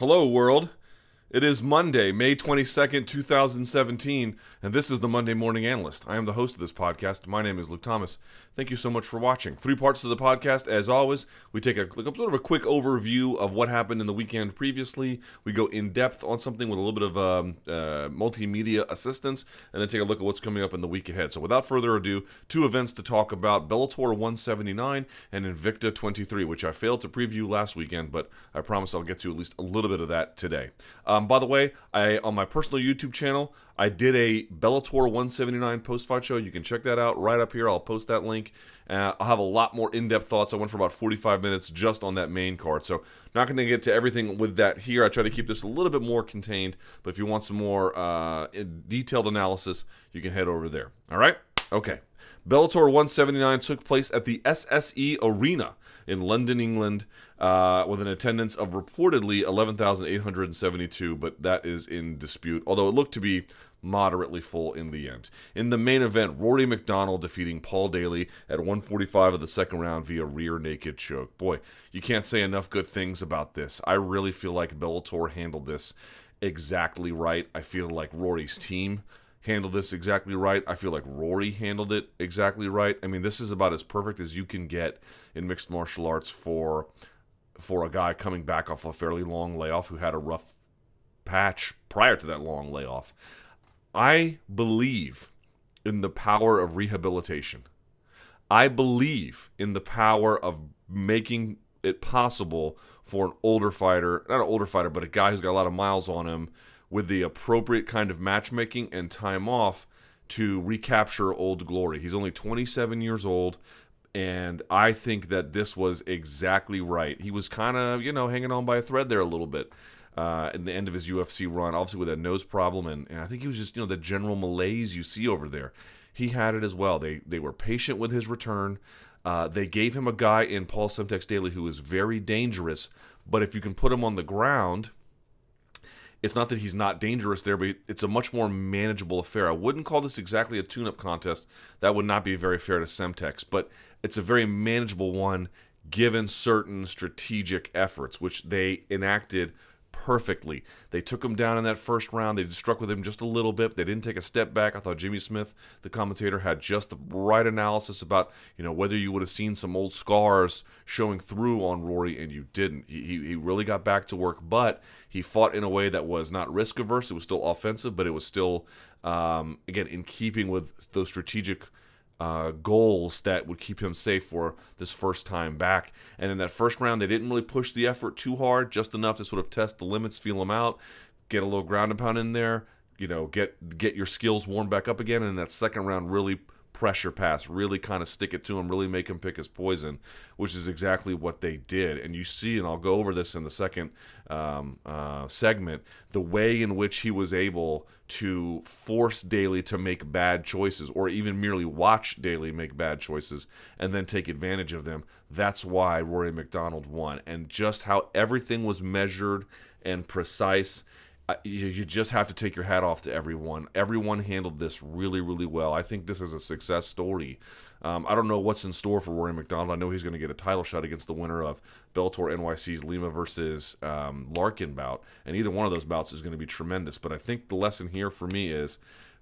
Hello, world. It is Monday, May 22nd, 2017, and this is the Monday Morning Analyst. I am the host of this podcast. My name is Luke Thomas. Thank you so much for watching. 3 parts to the podcast. As always, we take a sort of a quick overview of what happened in the weekend previously. We go in depth on something with a little bit of multimedia assistance, and then take a look at what's coming up in the week ahead. So without further ado, 2 events to talk about: Bellator 179 and Invicta 23, which I failed to preview last weekend, but I promise I'll get to at least a little bit of that today. By the way, on my personal YouTube channel, I did a Bellator 179 post-fight show. You can check that out right up here. I'll post that link. I'll have a lot more in-depth thoughts. I went for about 45 minutes just on that main card. So not going to get to everything with that here. I try to keep this a little bit more contained. But if you want some more detailed analysis, you can head over there. All right? Okay. Bellator 179 took place at the SSE Arena in London, England, with an attendance of reportedly 11,872, but that is in dispute, although it looked to be moderately full in the end. In the main event, Rory MacDonald defeating Paul Daley at 145 of the second round via rear naked choke. Boy, you can't say enough good things about this. I really feel like Bellator handled this exactly right. I feel like Rory's team handled this exactly right. I feel like Rory handled it exactly right. I mean, this is about as perfect as you can get in mixed martial arts for a guy coming back off a fairly long layoff who had a rough patch prior to that long layoff. I believe in the power of rehabilitation. I believe in the power of making it possible for an older fighter, not an older fighter, but a guy who's got a lot of miles on him, with the appropriate kind of matchmaking and time off, to recapture old glory. He's only 27 years old, and I think that this was exactly right. He was kind of, hanging on by a thread there a little bit in the end of his UFC run, obviously with a nose problem, and I think he was just, the general malaise you see over there. He had it as well. They were patient with his return. They gave him a guy in Paul Semtex Daley who is very dangerous, but if you can put him on the ground, it's not that he's not dangerous there, but it's a much more manageable affair. I wouldn't call this exactly a tune-up contest. That would not be very fair to Semtex, but it's a very manageable one given certain strategic efforts, which they enacted perfectly. They took him down in that first round. They struck with him just a little bit. They didn't take a step back. I thought Jimmy Smith, the commentator, had just the right analysis about, whether you would have seen some old scars showing through on Rory, and you didn't. He really got back to work, but he fought in a way that was not risk-averse. It was still offensive, but it was still, again, in keeping with those strategic goals that would keep him safe for this first time back. And in that first round, they didn't really push the effort too hard, just enough to sort of test the limits, feel them out, get a little ground and pound in there, get your skills warmed back up again. And in that second round, really pressure pass, really kind of stick it to him, really make him pick his poison, which is exactly what they did. And you see, and I'll go over this in the second segment, the way in which he was able to force Daley to make bad choices, or even merely watch Daley make bad choices and then take advantage of them. That's why Rory MacDonald won. And just how everything was measured and precise, you just have to take your hat off to everyone. Everyone handled this really, really well. I think this is a success story. I don't know what's in store for Rory MacDonald. I know he's going to get a title shot against the winner of Bellator NYC's Lima versus Larkin bout, and either one of those bouts is going to be tremendous. But I think the lesson here for me is,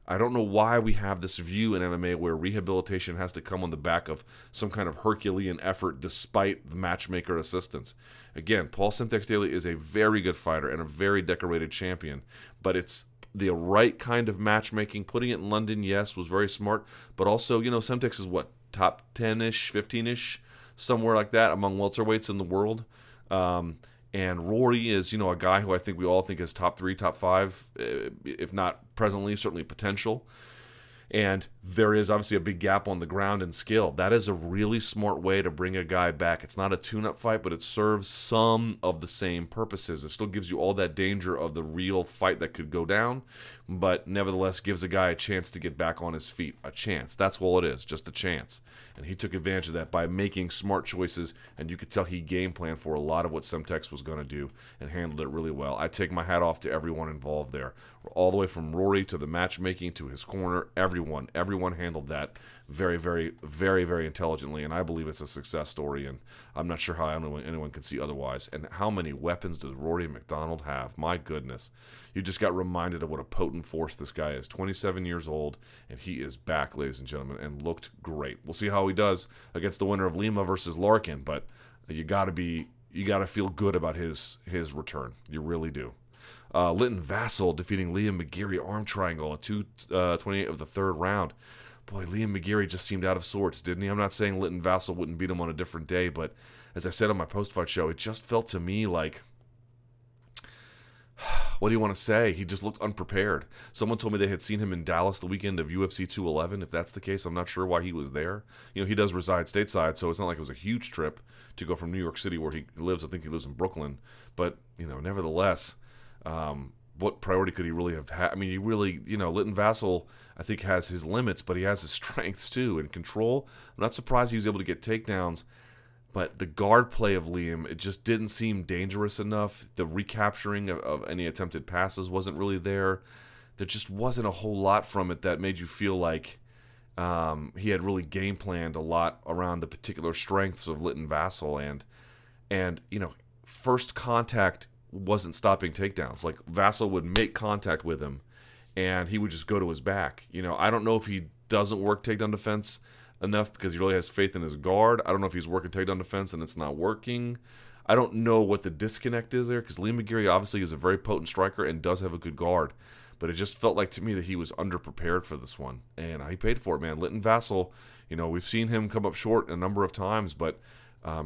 I don't know why we have this view in MMA where rehabilitation has to come on the back of some kind of Herculean effort despite the matchmaker assistance. Again, Paul Semtex Daley is a very good fighter and a very decorated champion, but it's the right kind of matchmaking. Putting it in London, yes, was very smart, but also, Semtex is what, top 10-ish, 15-ish, somewhere like that among welterweights in the world. And Rory is, a guy who I think we all think is top 3, top 5, if not presently, certainly potential. And there is obviously a big gap on the ground in skill. That is a really smart way to bring a guy back. It's not a tune-up fight, but it serves some of the same purposes. It still gives you all that danger of the real fight that could go down, but nevertheless gives a guy a chance to get back on his feet. A chance. That's all it is, just a chance. And he took advantage of that by making smart choices, and you could tell he game planned for a lot of what Semtex was going to do and handled it really well. I take my hat off to everyone involved there. All the way from Rory to the matchmaking to his corner, everyone Everyone handled that very, very, very, very intelligently, and I believe it's a success story, and I'm not sure how anyone can see otherwise. And how many weapons does Rory MacDonald have? My goodness. You just got reminded of what a potent force this guy is. 27 years old, and he is back, ladies and gentlemen, and looked great. We'll see how he does against the winner of Lima versus Larkin, but you got to feel good about his return. You really do. Linton Vassell defeating Liam McGeary arm triangle at 2:28 of the third round. Boy, Liam McGeary just seemed out of sorts, didn't he? I'm not saying Linton Vassell wouldn't beat him on a different day, but as I said on my post-fight show, it just felt to me like, what do you want to say? He just looked unprepared. Someone told me they had seen him in Dallas the weekend of UFC 211. If that's the case, I'm not sure why he was there. You know, he does reside stateside, so it's not like it was a huge trip to go from New York City, where he lives. I think he lives in Brooklyn. But, you know, nevertheless, what priority could he really have had? I mean, Linton Vassell, I think, has his limits, but he has his strengths too. In control, I'm not surprised he was able to get takedowns, but the guard play of Liam, it just didn't seem dangerous enough. The recapturing of any attempted passes wasn't really there. There just wasn't a whole lot from it that made you feel like he had really game planned a lot around the particular strengths of Linton Vassell, and you know, first contact wasn't stopping takedowns. Like, Vassell would make contact with him, and he would just go to his back. You know, I don't know if he doesn't work takedown defense enough because he really has faith in his guard. I don't know if he's working takedown defense and it's not working. I don't know what the disconnect is there, because Liam McGeary obviously is a very potent striker and does have a good guard, but it just felt like to me that he was underprepared for this one, and he paid for it, man. Linton Vassell, you know, we've seen him come up short a number of times, but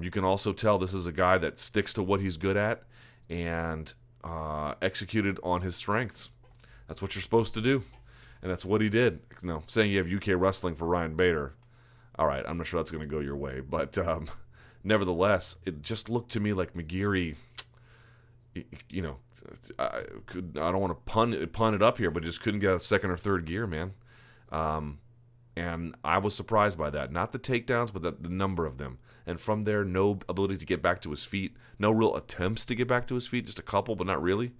you can also tell this is a guy that sticks to what he's good at and executed on his strengths. That's what you're supposed to do, and that's what he did. You know, saying you have UK wrestling for Ryan Bader, all right, I'm not sure that's going to go your way, but nevertheless, it just looked to me like McGeary, you know, I don't want to pun it up here, but just couldn't get a second or third gear, man. And I was surprised by that. Not the takedowns, but the number of them. And from there, no ability to get back to his feet. No real attempts to get back to his feet, just a couple, but not really.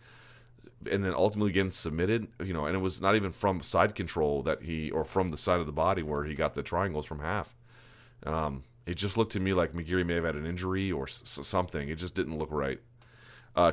And then ultimately getting submitted, you know, and it was not even from side control or from the side of the body where he got the triangles from half. It just looked to me like McGeary may have had an injury or something. It just didn't look right.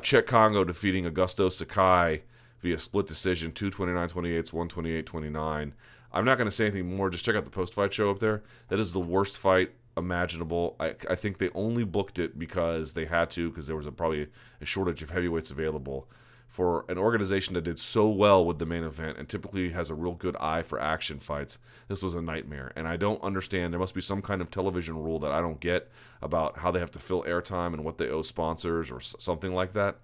Czech Congo defeating Augusto Sakai via split decision, 229-28, 128-29. I'm not going to say anything more. Just check out the post-fight show up there. That is the worst fight imaginable. I think they only booked it because they had to, because there was probably a shortage of heavyweights available. For an organization that did so well with the main event and typically has a real good eye for action fights, this was a nightmare. And I don't understand. There must be some kind of television rule that I don't get about how they have to fill airtime and what they owe sponsors or something like that,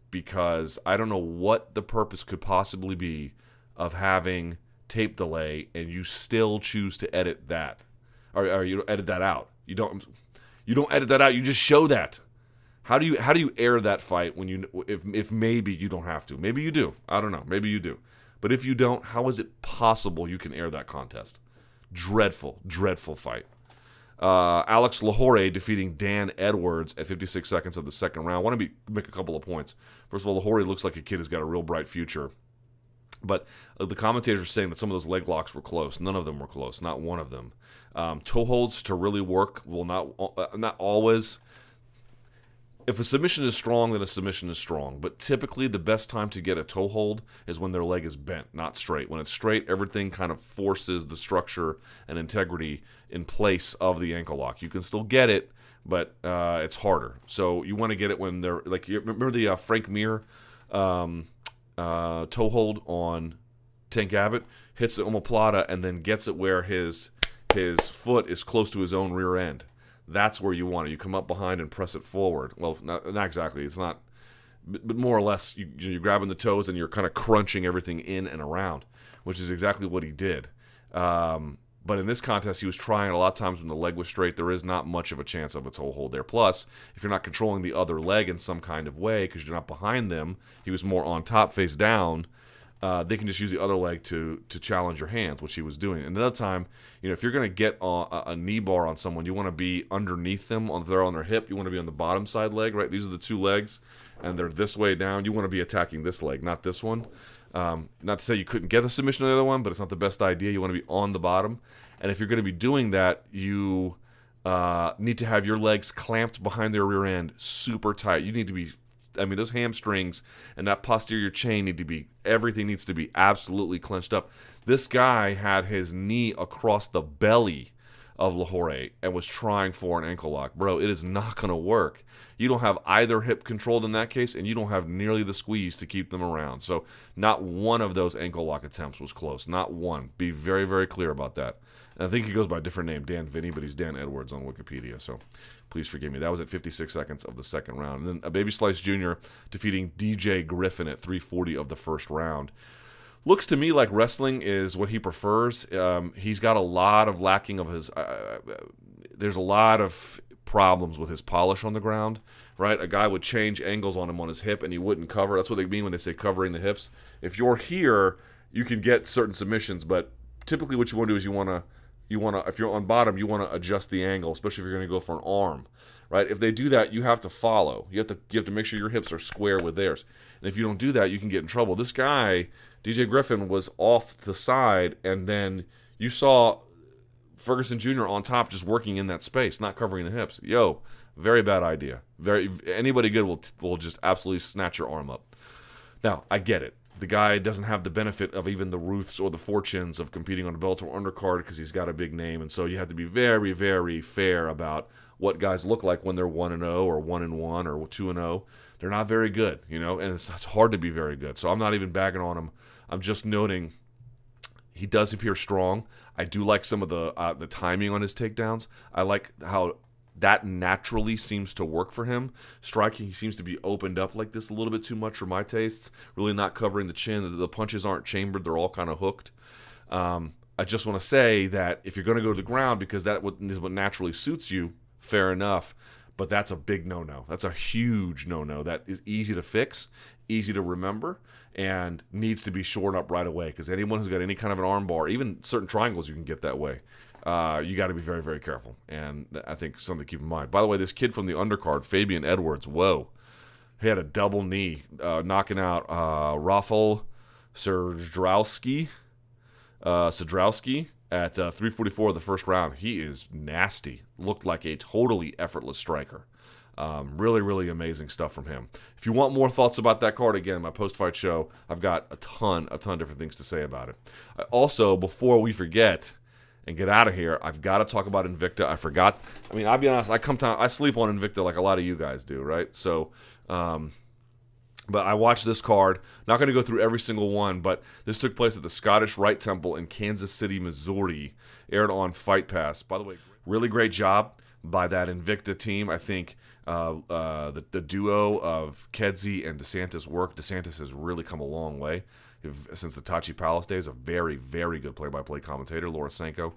because I don't know what the purpose could possibly be of having tape delay and you still choose to edit that, or you edit that out. You don't edit that out. You just show that. How do you air that fight when if maybe you don't have to? Maybe you do. I don't know. Maybe you do. But if you don't, how is it possible you can air that contest? Dreadful, dreadful fight. Alex Lahore defeating Dan Edwards at 56 seconds of the second round. I want to make a couple of points. First of all, Lahore looks like a kid who's got a real bright future. But the commentators are saying that some of those leg locks were close. None of them were close. Not one of them. Toe holds to really work will not always. If a submission is strong, then a submission is strong. But typically, the best time to get a toe hold is when their leg is bent, not straight. When it's straight, everything kind of forces the structure and integrity in place of the ankle lock. You can still get it, but it's harder. So you want to get it when they're like. You remember the Frank Mir toe hold on Tank Abbott? Hits the omoplata and then gets it where his foot is close to his own rear end. That's where you want it. You come up behind and press it forward. Well, not exactly. It's not, but more or less, you're grabbing the toes and you're kind of crunching everything in and around, which is exactly what he did. But in this contest, he was trying a lot of times when the leg was straight. There is not much of a chance of a toe hold there. Plus, if you're not controlling the other leg in some kind of way because you're not behind them, he was more on top, face down. They can just use the other leg to challenge your hands, which he was doing. And another time, if you're going to get a knee bar on someone, you want to be underneath them. If they're on their hip, you want to be on the bottom side leg, right? These are the two legs, and they're this way down. You want to be attacking this leg, not this one. Not to say you couldn't get the submission on the other one, but it's not the best idea. You want to be on the bottom. And if you're going to be doing that, you need to have your legs clamped behind their rear end super tight. You need to be, I mean, those hamstrings and that posterior chain need to be, everything needs to be absolutely clenched up. This guy had his knee across the belly of Lahore and was trying for an ankle lock. Bro, it is not going to work. You don't have either hip controlled in that case, and you don't have nearly the squeeze to keep them around. So not one of those ankle lock attempts was close. Not one. Be very, very clear about that. And I think he goes by a different name, Dan Vinny, but he's Dan Edwards on Wikipedia. So please forgive me. That was at 56 seconds of the second round. And then a Baby Slice Jr. defeating DJ Griffin at 3:40 of the first round. Looks to me like wrestling is what he prefers. He's got a lot of lacking of his... there's a lot of problems with his polish on the ground, right? A guy would change angles on him on his hip and he wouldn't cover. That's what they mean when they say covering the hips. If you're here, you can get certain submissions, but typically what you want to do is you want to, if you're on bottom, you want to adjust the angle, especially if you're going to go for an arm, right? If they do that, you have to follow. You have to make sure your hips are square with theirs. And if you don't do that, you can get in trouble. This guy, DJ Griffin, was off the side, and then you saw Ferguson Jr. on top just working in that space, not covering the hips. Yo, very bad idea. Anybody good will just absolutely snatch your arm up. Now, I get it. The guy doesn't have the benefit of even the Ruths or the Fortunes of competing on a Bellator undercard because he's got a big name, and so you have to be very, very fair about what guys look like when they're 1-0 or 1-1 or 2-0. They're not very good, you know, and it's hard to be very good. So I'm not even bagging on him. I'm just noting he does appear strong. I do like some of the timing on his takedowns. I like how that naturally seems to work for him. Striking, he seems to be opened up like this a little bit too much for my tastes. Really not covering the chin. The punches aren't chambered. They're all kind of hooked. I just want to say that if you're going to go to the ground because that is what naturally suits you, fair enough. But that's a big no-no. That's a huge no-no. That is easy to fix, easy to remember, and needs to be shored up right away because anyone who's got any kind of an arm bar, even certain triangles you can get that way, you got to be very, very careful. And I think something to keep in mind. By the way, this kid from the undercard, Fabian Edwards, whoa. He had a double knee, knocking out Rafael Serdrowski at 3:44 of the first round. He is nasty. Looked like a totally effortless striker. Really, really amazing stuff from him. If you want more thoughts about that card, again, my post-fight show, I've got a ton of different things to say about it. Also, before we forget and get out of here, I've got to talk about Invicta. I forgot. I mean, I'll be honest, I sleep on Invicta like a lot of you guys do, right? So, but I watched this card. Not going to go through every single one, but this took place at the Scottish Rite Temple in Kansas City, Missouri. Aired on Fight Pass. By the way, really great job by that Invicta team. I think the duo of Kedzie and DeSantis work. DeSantis has really come a long way since the Tachi Palace days. A very, very good play-by-play commentator. Laura Sanko,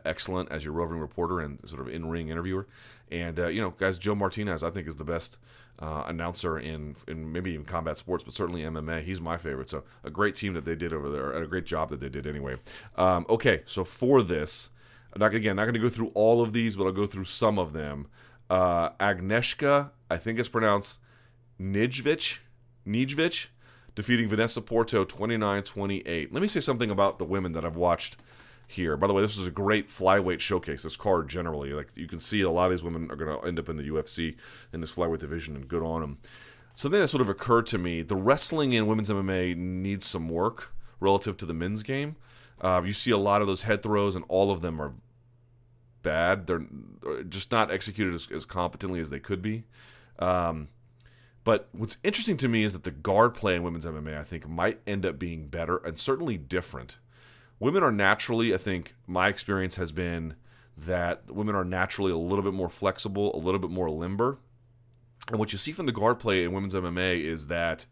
excellent as your roving reporter and sort of in-ring interviewer. And, you know, guys, Joe Martinez, I think, is the best announcer in maybe even combat sports, but certainly MMA. He's my favorite. So a great team that they did over there, and a great job that they did anyway. Okay, so for this, not going to go through all of these, but I'll go through some of them. Agnieszka, I think it's pronounced Nijvic, defeating Vanessa Porto 29-28. Let me say something about the women that I've watched here. By the way, this is a great flyweight showcase, this card generally. Like, you can see a lot of these women are going to end up in the UFC in this flyweight division, and good on them. Something that sort of occurred to me, the wrestling in women's MMA needs some work relative to the men's game. You see a lot of those head throws, and all of them are bad. They're just not executed as competently as they could be. But what's interesting to me is that the guard play in women's MMA, I think, might end up being better and certainly different. Women are naturally, I think, my experience has been that women are naturally a little bit more flexible, a little bit more limber. And what you see from the guard play in women's MMA is that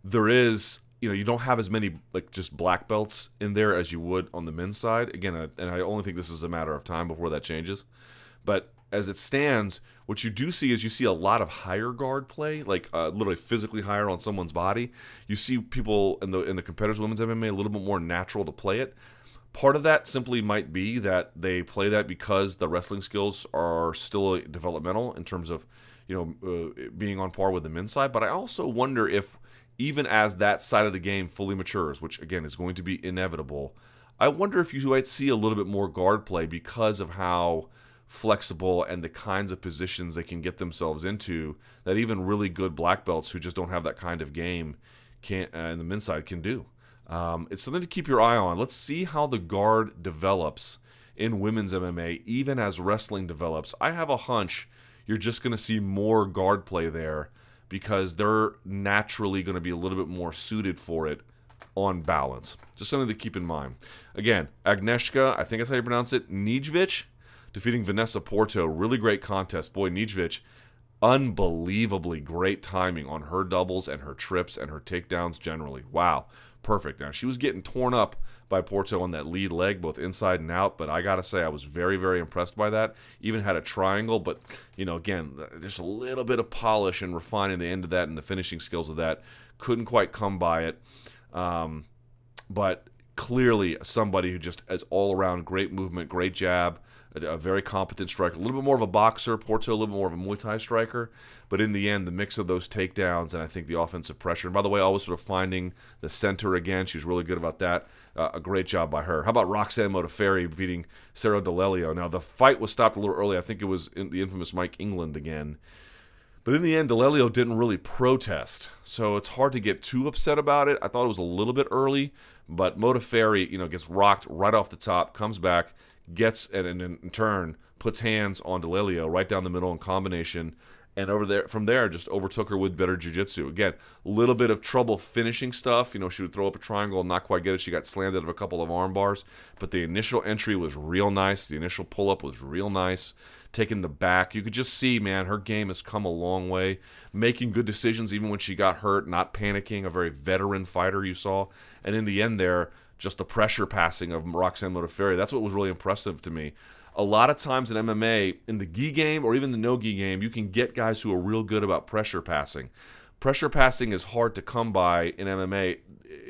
there is, you know, you don't have as many like just black belts in there as you would on the men's side. Again, and I only think this is a matter of time before that changes. But as it stands, what you do see is you see a lot of higher guard play, like literally physically higher on someone's body. You see people in the competitors' women's MMA a little bit more natural to play it. Part of that simply might be that they play that because the wrestling skills are still developmental in terms of, you know, being on par with the men's side. But I also wonder if even as that side of the game fully matures, which again is going to be inevitable, I wonder if you might see a little bit more guard play because of how flexible and the kinds of positions they can get themselves into that even really good black belts who just don't have that kind of game can't, in the men's side can do. It's something to keep your eye on. Let's see how the guard develops in women's MMA, even as wrestling develops. I have a hunch you're just going to see more guard play there because they're naturally going to be a little bit more suited for it on balance. Just something to keep in mind. Again, Agnieszka, I think that's how you pronounce it, Nijević, defeating Vanessa Porto. Really great contest. Boy, Nijević, unbelievably great timing on her doubles and her trips and her takedowns generally. Wow, perfect. Now, she was getting torn up by Porto on that lead leg, both inside and out, but I got to say I was very, very impressed by that. Even had a triangle, but, you know, again, there's a little bit of polish and refining the end of that and the finishing skills of that. Couldn't quite come by it. But clearly somebody who just has all-around great movement, great jab, a very competent striker, a little bit more of a boxer, Porto a little bit more of a Muay Thai striker, but in the end, the mix of those takedowns and I think the offensive pressure, and by the way, always sort of finding the center again, she was really good about that, a great job by her. How about Roxanne Modafferi beating Sarah D'Alelio? Now, the fight was stopped a little early, I think it was in the infamous Mike England again, but in the end, D'Alelio didn't really protest, so it's hard to get too upset about it. I thought it was a little bit early, but Modafferi, you know, gets rocked right off the top, comes back, gets and in turn puts hands on D'Alelio right down the middle in combination, and over there from there just overtook her with better jiu-jitsu. Again, a little bit of trouble finishing stuff. You know, she would throw up a triangle and not quite get it. She got slammed out of a couple of arm bars, but the initial entry was real nice. The initial pull-up was real nice. Taking the back, you could just see, man, her game has come a long way. Making good decisions even when she got hurt, not panicking, a very veteran fighter you saw. And in the end there, just the pressure passing of Roxanne Modafferi, that's what was really impressive to me. A lot of times in MMA, in the gi game or even the no-gi game, you can get guys who are real good about pressure passing. Pressure passing is hard to come by in MMA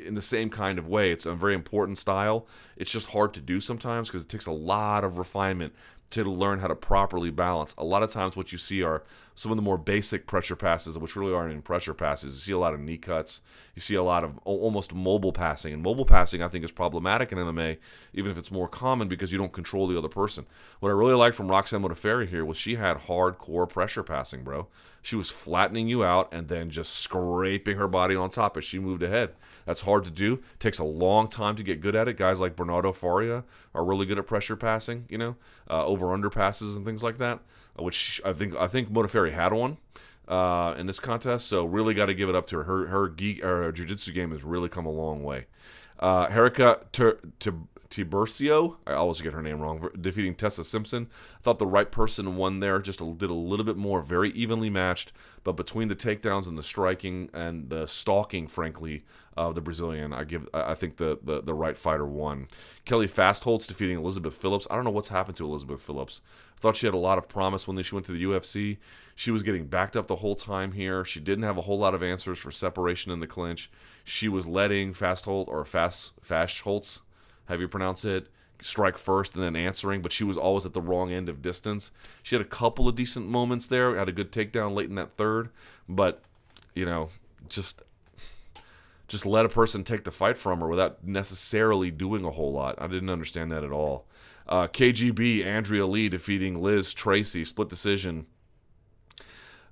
in the same kind of way. It's a very important style. It's just hard to do sometimes because it takes a lot of refinement to learn how to properly balance. A lot of times what you see are some of the more basic pressure passes, which really aren't even pressure passes. You see a lot of knee cuts. You see a lot of almost mobile passing. And mobile passing, I think, is problematic in MMA, even if it's more common because you don't control the other person. What I really liked from Roxanne Modafferi here was she had hardcore pressure passing, bro. She was flattening you out and then just scraping her body on top as she moved ahead. That's hard to do. Takes a long time to get good at it. Guys like Bernardo Faria are really good at pressure passing, you know, over-under passes and things like that, which I think Modafferi had one in this contest, so really got to give it up to her. Her jiu-jitsu game has really come a long way. Herika Tiburcio, I always get her name wrong, defeating Tessa Simpson. I thought the right person won there, just did a little bit more, very evenly matched, but between the takedowns and the striking and the stalking, frankly, of the Brazilian, I think the right fighter won. Kelly Fastholtz defeating Elizabeth Phillips. I don't know what's happened to Elizabeth Phillips. I thought she had a lot of promise when she went to the UFC. She was getting backed up the whole time here. She didn't have a whole lot of answers for separation in the clinch. She was letting Fastholtz, have you pronounce it, strike first and then answering, but she was always at the wrong end of distance. She had a couple of decent moments there, had a good takedown late in that third, but, you know, just let a person take the fight from her without necessarily doing a whole lot. I didn't understand that at all. KGB, Andrea Lee defeating Liz Tracy, split decision.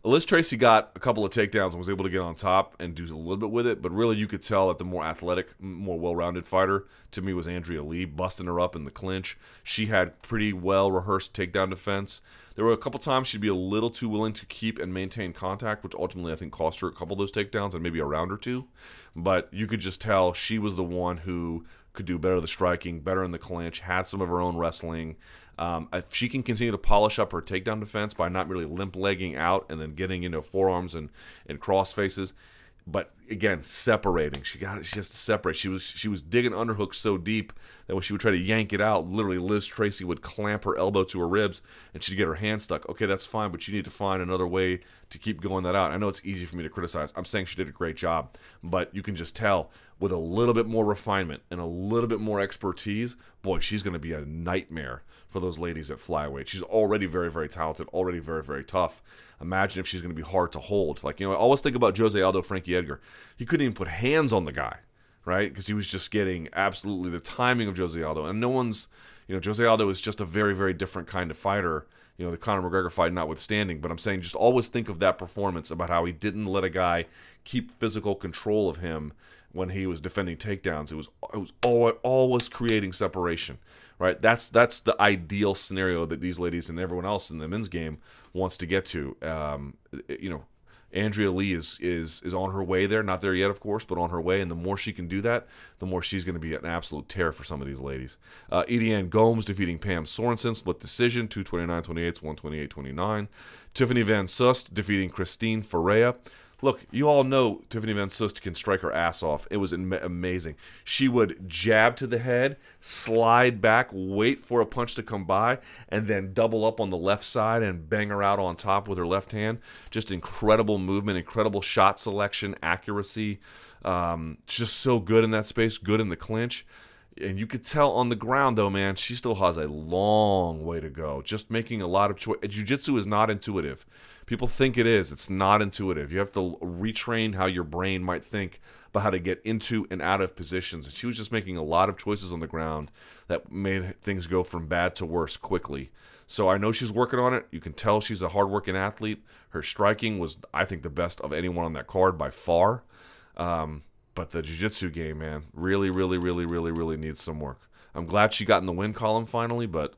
Liz Tracy got a couple of takedowns and was able to get on top and do a little bit with it, but really you could tell that the more athletic, more well-rounded fighter to me was Andrea Lee, busting her up in the clinch. She had pretty well-rehearsed takedown defense. There were a couple times she'd be a little too willing to keep and maintain contact, which ultimately I think cost her a couple of those takedowns and maybe a round or two, but you could just tell she was the one who could do better the striking, better in the clinch, had some of her own wrestling. If she can continue to polish up her takedown defense by not really limp-legging out and then getting into forearms and cross faces, but again, separating. She has to separate. She was digging underhooks so deep that when she would try to yank it out, literally Liz Tracy would clamp her elbow to her ribs and she'd get her hand stuck. Okay, that's fine, but you need to find another way to keep going that out. I know it's easy for me to criticize. I'm saying she did a great job, but you can just tell with a little bit more refinement and a little bit more expertise, boy, she's going to be a nightmare for those ladies at flyweight. She's already very, very talented, already very, very tough. Imagine if she's going to be hard to hold. Like, you know, I always think about Jose Aldo Frankie Edgar. he couldn't even put hands on the guy, right? Because he was just getting absolutely the timing of Jose Aldo. And no one's, Jose Aldo is just a very, very different kind of fighter, the Conor McGregor fight notwithstanding. But I'm saying just always think of that performance about how he didn't let a guy keep physical control of him when he was defending takedowns. It was always creating separation, right? That's the ideal scenario that these ladies and everyone else in the men's game wants to get to. Andrea Lee is on her way there. Not there yet, of course, but on her way. And the more she can do that, the more she's going to be an absolute terror for some of these ladies. Ediane Gomes defeating Pam Sorensen, split decision, 229-28, 128-29. Tiffany Van Soest defeating Christine Ferreira. Look, you all know Tiffany Van Soest can strike her ass off. It was amazing. She would jab to the head, slide back, wait for a punch to come by, and then double up on the left side and bang her out on top with her left hand. Just incredible movement, incredible shot selection, accuracy. Just so good in that space, good in the clinch. And you could tell on the ground, though, man, she still has a long way to go. Just making a lot of choice. Jiu-jitsu is not intuitive. People think it is. It's not intuitive. You have to retrain how your brain might think about how to get into and out of positions. And she was just making a lot of choices on the ground that made things go from bad to worse quickly. So I know she's working on it. You can tell she's a hardworking athlete. Her striking was, I think, the best of anyone on that card by far. But the jiu-jitsu game, man, really, really, really, really, really needs some work. I'm glad she got in the win column finally, but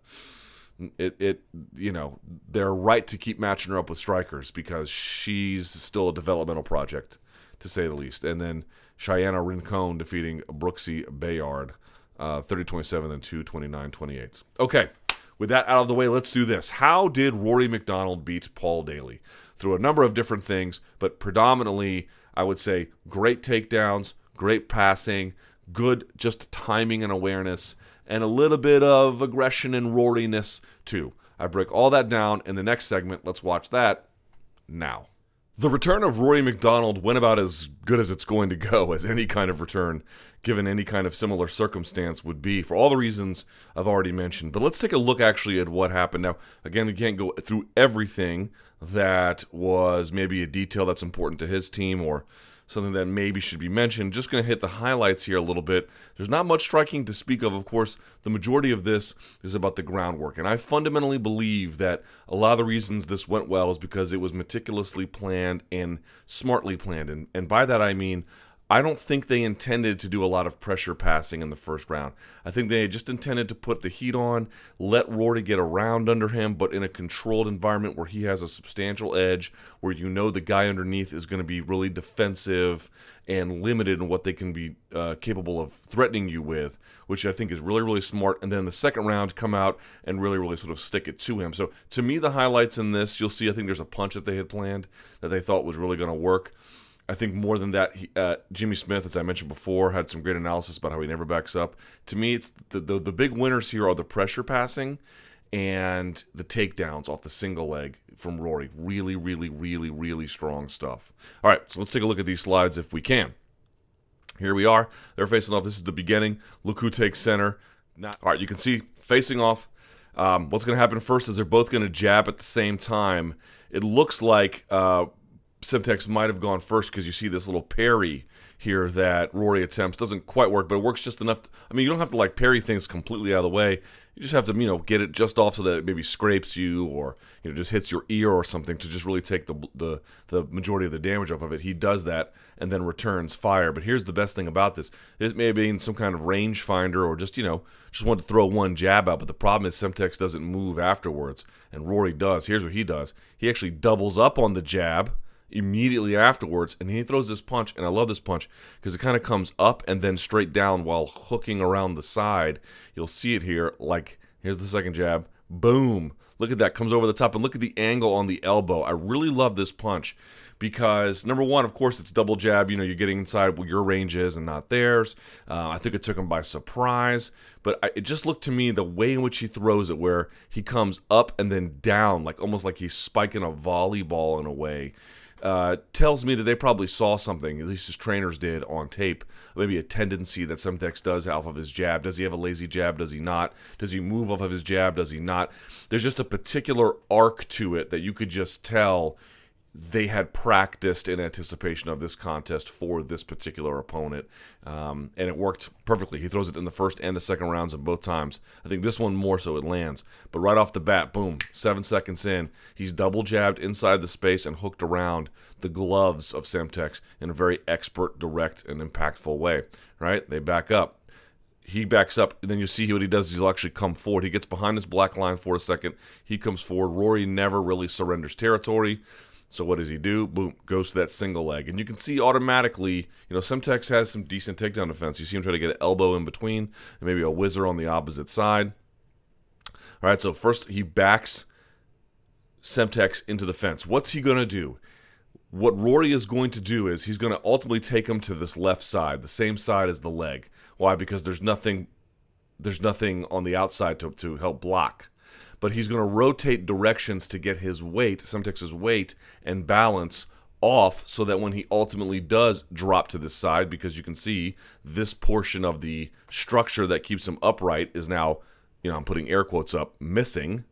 they're right to keep matching her up with strikers because she's still a developmental project, to say the least. And then Cheyenne Rincon defeating Brooksy Bayard, 30-27 and 229-28. Okay, with that out of the way, let's do this. How did Rory MacDonald beat Paul Daley? Through a number of different things, but predominantly, I would say great takedowns, great passing, good just timing and awareness, and a little bit of aggression and roariness too. I break all that down in the next segment. Let's watch that now. The return of Rory MacDonald went about as good as it's going to go, as any kind of return, given any kind of similar circumstance would be, for all the reasons I've already mentioned. But let's take a look actually at what happened. Now, again, we can't go through everything that was maybe a detail that's important to his team or something that maybe should be mentioned. Just going to hit the highlights here a little bit. There's not much striking to speak of. Of course, the majority of this is about the groundwork. And I fundamentally believe that a lot of the reasons this went well is because it was meticulously planned and smartly planned. And by that I mean, I don't think they intended to do a lot of pressure passing in the first round. I think they just intended to put the heat on, let Rory get around under him, but in a controlled environment where he has a substantial edge, where you know the guy underneath is going to be really defensive and limited in what they can be capable of threatening you with, which I think is really, really smart. And then the second round, come out and really, really sort of stick it to him. So to me, the highlights in this, you'll see I think there's a punch that they had planned that they thought was really going to work. I think more than that, Jimmy Smith, as I mentioned before, had some great analysis about how he never backs up. To me, it's the big winners here are the pressure passing and the takedowns off the single leg from Rory. Really, really, really, really strong stuff. All right, so let's take a look at these slides if we can. Here we are. They're facing off. This is the beginning. Look who takes center. All right, you can see facing off. What's going to happen first is they're both going to jab at the same time. It looks like Semtex might have gone first because you see this little parry here that Rory attempts. Doesn't quite work, but it works just enough. I mean, you don't have to like parry things completely out of the way. You just have to, get it just off so that it maybe scrapes you or, just hits your ear or something to just really take the majority of the damage off of it. He does that and then returns fire. But here's the best thing about this. This may have been some kind of range finder or just wanted to throw one jab out. But the problem is Semtex doesn't move afterwards, and Rory does. Here's what he does. He actually doubles up on the jab immediately afterwards, and he throws this punch, and I love this punch because it kind of comes up and then straight down while hooking around the side. You'll see it here, like, here's the second jab, boom, look at that, comes over the top, and look at the angle on the elbow. I really love this punch because, number one, of course, it's double jab, you're getting inside what your range is and not theirs. I think it took him by surprise, but it just looked to me the way in which he throws it, where he comes up and then down, like almost like he's spiking a volleyball in a way. Tells me that they probably saw something, at least his trainers did, on tape. Maybe a tendency that Semtex does off of his jab. Does he have a lazy jab? Does he not? Does he move off of his jab? Does he not? There's just a particular arc to it that you could just tell they had practiced in anticipation of this contest for this particular opponent, and it worked perfectly. He throws it in the first and the second rounds, and both times. I think this one more so it lands. But right off the bat, boom, 7 seconds in, he's double jabbed inside the space and hooked around the gloves of Semtex in a very expert, direct, and impactful way. Right? They back up. He backs up, and then you see what he does is he'll actually come forward. He gets behind his black line for a second. He comes forward. Rory never really surrenders territory. So what does he do? Boom, goes to that single leg. And you can see automatically, Semtex has some decent takedown defense. You see him try to get an elbow in between and maybe a whizzer on the opposite side. All right, so first he backs Semtex into the fence. What's he going to do? What Rory is going to do is he's going to ultimately take him to this left side, the same side as the leg. Why? Because there's nothing on the outside to help block. But he's going to rotate directions to get his weight, Semtex's weight, and balance off so that when he ultimately does drop to this side, because you can see this portion of the structure that keeps him upright is now, I'm putting air quotes up, missing.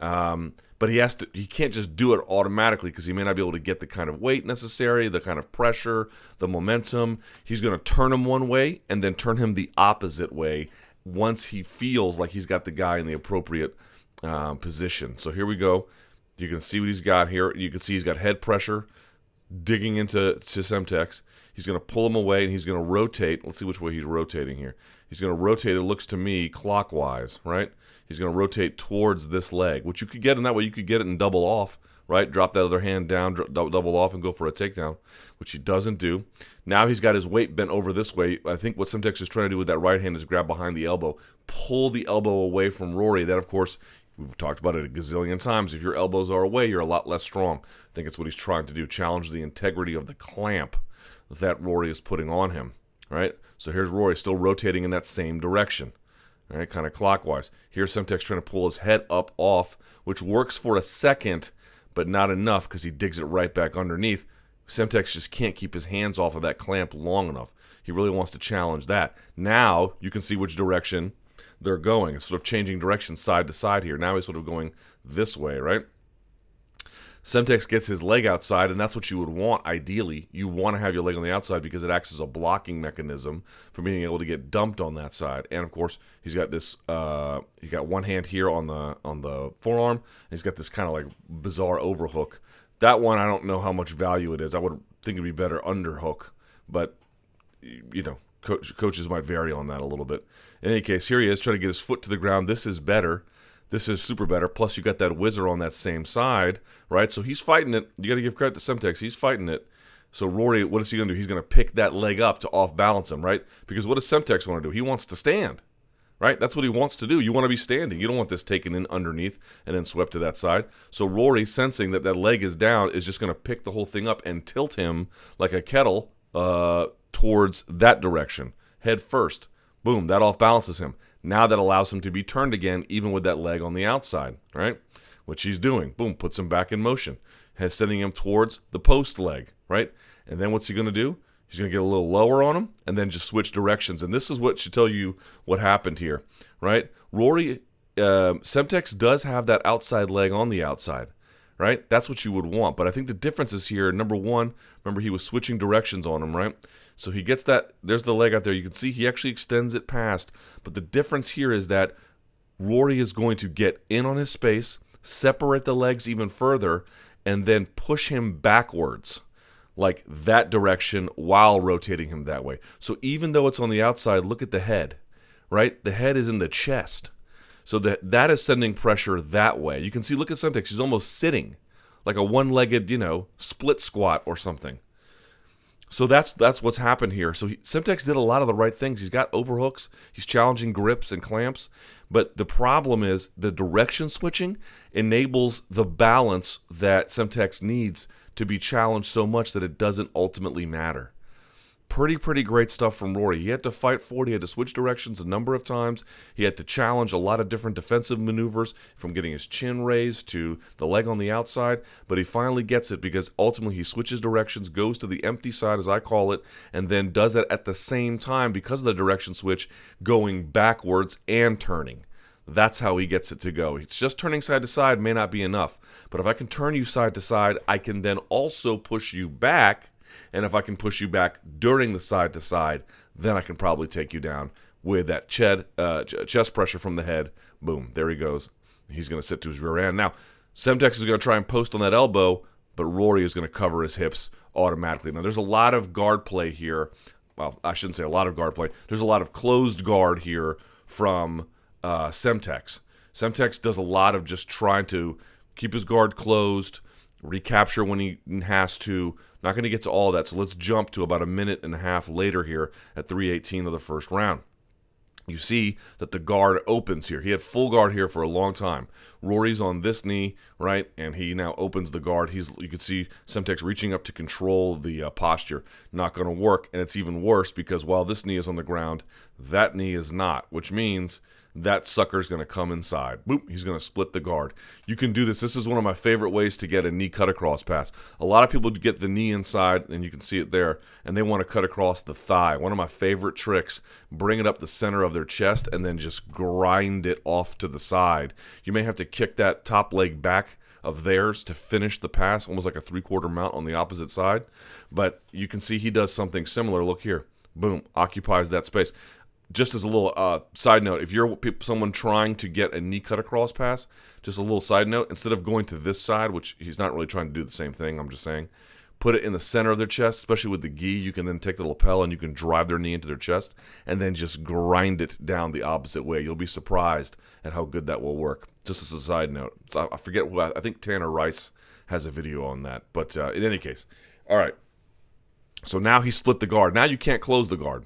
But he can't just do it automatically because he may not be able to get the kind of weight necessary, the kind of pressure, the momentum. He's going to turn him one way and then turn him the opposite way once he feels like he's got the guy in the appropriate position. So here we go. You can see what he's got here. You can see he's got head pressure digging into Semtex. He's going to pull him away, and he's going to rotate. Let's see which way he's rotating here. He's going to rotate, it looks to me, clockwise, right? He's going to rotate towards this leg, which you could get in that way. You could get it and double off, right? Drop that other hand down, double off, and go for a takedown, which he doesn't do. Now he's got his weight bent over this way. I think what Semtex is trying to do with that right hand is grab behind the elbow, pull the elbow away from Rory. That, of course, we've talked about it a gazillion times. If your elbows are away, you're a lot less strong. I think it's what he's trying to do, challenge the integrity of the clamp that Rory is putting on him, right? So here's Rory still rotating in that same direction, all right, kind of clockwise. Here's Semtex trying to pull his head up off, which works for a second, but not enough because he digs it right back underneath. Semtex just can't keep his hands off of that clamp long enough. He really wants to challenge that. Now you can see which direction they're going. It's sort of changing direction side to side here. Now he's sort of going this way, right? Semtex gets his leg outside, and that's what you would want, ideally. You want to have your leg on the outside because it acts as a blocking mechanism for being able to get dumped on that side. And, of course, he's got this, he got one hand here on the forearm, and he's got this kind of like bizarre overhook. That one, I don't know how much value it is. I would think it'd be better underhook, but, coaches might vary on that a little bit. In any case, here he is trying to get his foot to the ground. This is better. This is super better. Plus, you got that whizzer on that same side, right? So he's fighting it. You got to give credit to Semtex. He's fighting it. So Rory, what is he going to do? He's going to pick that leg up to off-balance him, right? Because what does Semtex want to do? He wants to stand, right? That's what he wants to do. You want to be standing. You don't want this taken in underneath and then swept to that side. So Rory, sensing that that leg is down, is just going to pick the whole thing up and tilt him like a kettle towards that direction, head first. Boom, that off-balances him. Now that allows him to be turned again, even with that leg on the outside, right? Which he's doing. Boom, puts him back in motion. Sending him towards the post leg, right? And then what's he going to do? He's going to get a little lower on him and then just switch directions. And this is what should tell you what happened here, right? Rory, Semtex does have that outside leg on the outside, right? That's what you would want. But I think the difference is here, number one, remember he was switching directions on him, right? So he gets that, there's the leg out there. You can see he actually extends it past. But the difference here is that Rory is going to get in on his space, separate the legs even further, and then push him backwards like that direction while rotating him that way. So even though it's on the outside, look at the head, right? The head is in the chest. So that is sending pressure that way. You can see, look at Semtex. He's almost sitting like a one-legged, split squat or something. So that's what's happened here. So Semtex did a lot of the right things. He's got overhooks. He's challenging grips and clamps. But the problem is the direction switching enables the balance that Semtex needs to be challenged so much that it doesn't ultimately matter. Pretty great stuff from Rory. He had to fight for it. He had to switch directions a number of times. He had to challenge a lot of different defensive maneuvers, from getting his chin raised to the leg on the outside. But he finally gets it because ultimately he switches directions, goes to the empty side, as I call it, and then does that at the same time because of the direction switch, going backwards and turning. That's how he gets it to go. It's just turning side to side may not be enough. But if I can turn you side to side, I can then also push you back. And if I can push you back during the side to side, then I can probably take you down with that chest pressure from the head. Boom, there he goes. He's going to sit to his rear end. Now, Semtex is going to try and post on that elbow, but Rory is going to cover his hips automatically. Now, there's a lot of guard play here. Well, I shouldn't say a lot of guard play. There's a lot of closed guard here from Semtex. Semtex does a lot of just trying to keep his guard closed, recapture when he has to. Not going to get to all that, so let's jump to about a minute and a half later here at 3:18 of the first round. You see that the guard opens here. He had full guard here for a long time. Rory's on this knee, right, and he now opens the guard. You can see Semtex reaching up to control the posture. Not going to work, and it's even worse because while this knee is on the ground, that knee is not, which means that sucker's going to come inside. Boop, he's going to split the guard. You can do this. This is one of my favorite ways to get a knee cut across pass. A lot of people get the knee inside, and you can see it there, and they want to cut across the thigh. One of my favorite tricks, bring it up the center of their chest and then just grind it off to the side. You may have to kick that top leg back of theirs to finish the pass, almost like a three-quarter mount on the opposite side. But you can see he does something similar. Look here. Boom, occupies that space. Just as a little side note, if you're someone trying to get a knee cut across pass, just a little side note, instead of going to this side, which he's not really trying to do the same thing, I'm just saying, put it in the center of their chest, especially with the gi. You can then take the lapel and you can drive their knee into their chest and then just grind it down the opposite way. You'll be surprised at how good that will work. Just as a side note. So I forget who, I think Tanner Rice has a video on that. But in any case, all right. So now he split the guard. Now you can't close the guard.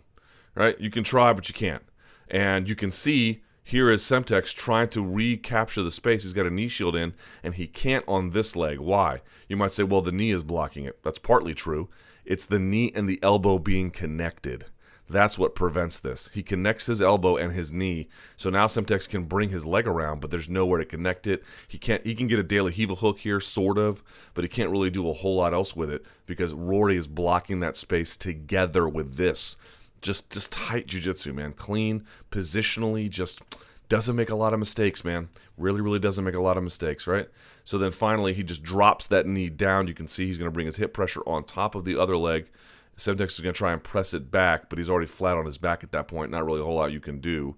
Right? You can try, but you can't. And you can see here is Semtex trying to recapture the space. He's got a knee shield in, and he can't on this leg. Why? You might say, well, the knee is blocking it. That's partly true. It's the knee and the elbow being connected. That's what prevents this. He connects his elbow and his knee, so now Semtex can bring his leg around, but there's nowhere to connect it. He can get a De La Riva hook here, sort of, but he can't really do a whole lot else with it because Rory is blocking that space together with this. Just tight jiu-jitsu, man. Clean, positionally, just doesn't make a lot of mistakes, man. Really, really doesn't make a lot of mistakes, right? So then finally, he just drops that knee down. You can see he's going to bring his hip pressure on top of the other leg. Semtex is going to try and press it back, but he's already flat on his back at that point. Not really a whole lot you can do.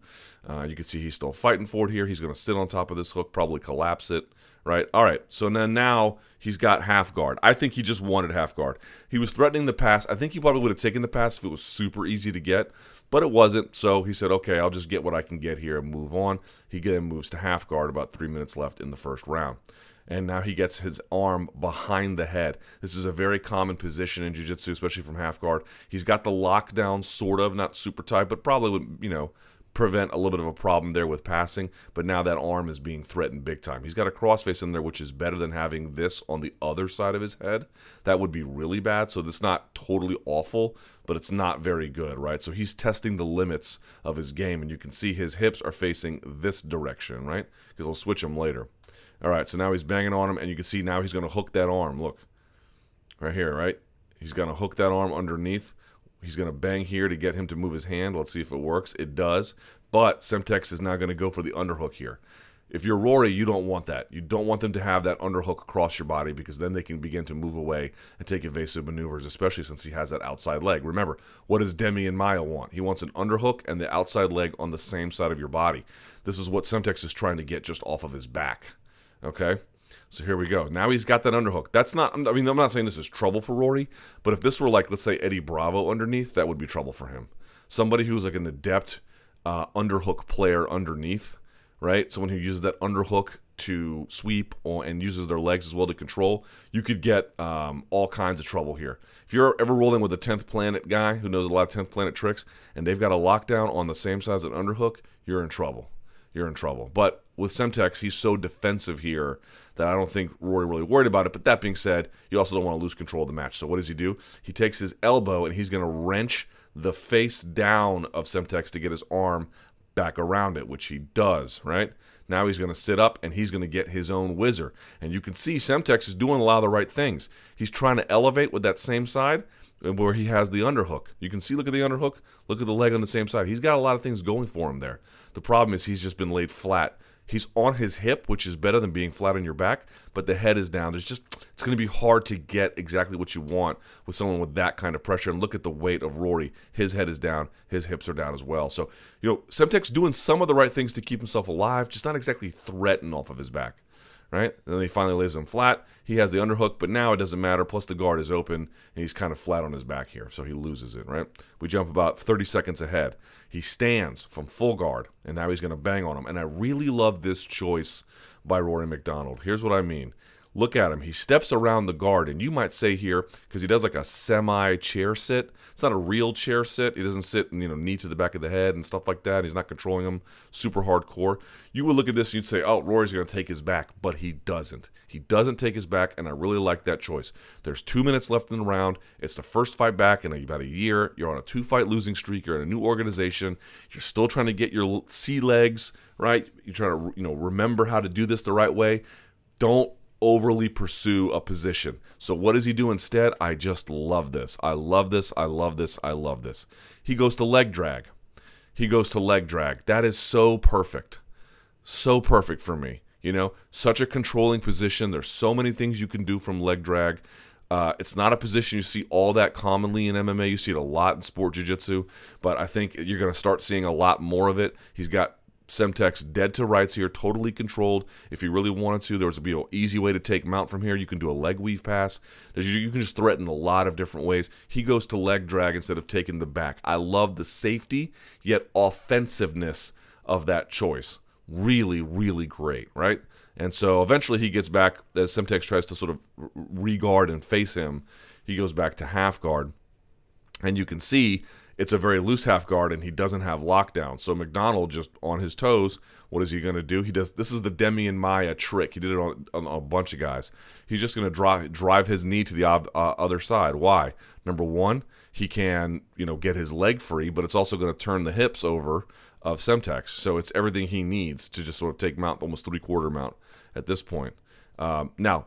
You can see he's still fighting for it here. He's going to sit on top of this hook, probably collapse it, right? All right, so then now he's got half guard. I think he just wanted half guard. He was threatening the pass. I think he probably would have taken the pass if it was super easy to get, but it wasn't. So he said, okay, I'll just get what I can get here and move on. He then moves to half guard, about 3 minutes left in the first round. And now he gets his arm behind the head. This is a very common position in jiu-jitsu, especially from half guard. He's got the lockdown, sort of, not super tight, but probably would, prevent a little bit of a problem there with passing. But now that arm is being threatened big time. He's got a crossface in there, which is better than having this on the other side of his head. That would be really bad. So it's not totally awful, but it's not very good, right? So he's testing the limits of his game, and you can see his hips are facing this direction, right? Because I'll switch them later. All right, so now he's banging on him, and you can see now he's going to hook that arm. Look, right here, right? He's going to hook that arm underneath. He's going to bang here to get him to move his hand. Let's see if it works. It does, but Semtex is now going to go for the underhook here. If you're Rory, you don't want that. You don't want them to have that underhook across your body because then they can begin to move away and take evasive maneuvers, especially since he has that outside leg. Remember, what does Demi and Maya want? He wants an underhook and the outside leg on the same side of your body. This is what Semtex is trying to get just off of his back. Okay, so here we go. Now he's got that underhook. That's not, I mean, I'm not saying this is trouble for Rory, but if this were like, let's say, Eddie Bravo underneath, that would be trouble for him. Somebody who's like an adept underhook player underneath, right? Someone who uses that underhook to sweep and uses their legs as well to control, you could get all kinds of trouble here. If you're ever rolling with a 10th Planet guy who knows a lot of 10th Planet tricks, and they've got a lockdown on the same side as an underhook, you're in trouble. You're in trouble. But with Semtex, he's so defensive here that I don't think Rory really worried about it. But that being said, you also don't want to lose control of the match. So what does he do? He takes his elbow and he's going to wrench the face down of Semtex to get his arm back around it, which he does, right? Now he's going to sit up and he's going to get his own whizzer. And you can see Semtex is doing a lot of the right things. He's trying to elevate with that same side, where he has the underhook. You can see, look at the underhook, look at the leg on the same side. He's got a lot of things going for him there. The problem is he's just been laid flat. He's on his hip, which is better than being flat on your back, but the head is down. It's going to be hard to get exactly what you want with someone with that kind of pressure. And look at the weight of Rory. His head is down. His hips are down as well. So, Semtex doing some of the right things to keep himself alive, just not exactly threatened off of his back. Right? And then he finally lays him flat. He has the underhook, but now it doesn't matter. Plus the guard is open, and he's kind of flat on his back here, so he loses it, right? We jump about 30 seconds ahead. He stands from full guard, and now he's going to bang on him. And I really love this choice by Rory MacDonald. Here's what I mean. Look at him. He steps around the guard, and you might say here, because he does like a semi-chair sit. It's not a real chair sit. He doesn't sit, knee to the back of the head and stuff like that. He's not controlling him super hardcore. You would look at this and you'd say, oh, Rory's going to take his back, but he doesn't. He doesn't take his back, and I really like that choice. There's 2 minutes left in the round. It's the first fight back in about a year. You're on a 2-fight losing streak. You're in a new organization. You're still trying to get your sea legs, right? You're trying to, remember how to do this the right way. Don't overly pursue a position. So what does he do instead? I just love this. I love this. I love this. I love this. He goes to leg drag. He goes to leg drag. That is so perfect. So perfect for me. Such a controlling position. There's so many things you can do from leg drag. It's not a position you see all that commonly in MMA. You see it a lot in sport jiu-jitsu, but I think you're going to start seeing a lot more of it. He's got Semtex dead to rights here, totally controlled. If he really wanted to, there would be an easy way to take him out from here. You can do a leg weave pass. You can just threaten a lot of different ways. He goes to leg drag instead of taking the back. I love the safety, yet offensiveness of that choice. Really, really great, right? And so eventually he gets back, as Semtex tries to sort of re-guard and face him, he goes back to half guard. And you can see it's a very loose half guard, and he doesn't have lockdown. So MacDonald, just on his toes, what is he going to do? This is the Demian Maia trick. He did it on a bunch of guys. He's just going to drive his knee to the other side. Why? Number one, he can get his leg free, but it's also going to turn the hips over of Semtex. So it's everything he needs to just sort of take mount, almost 3/4 mount at this point. Now,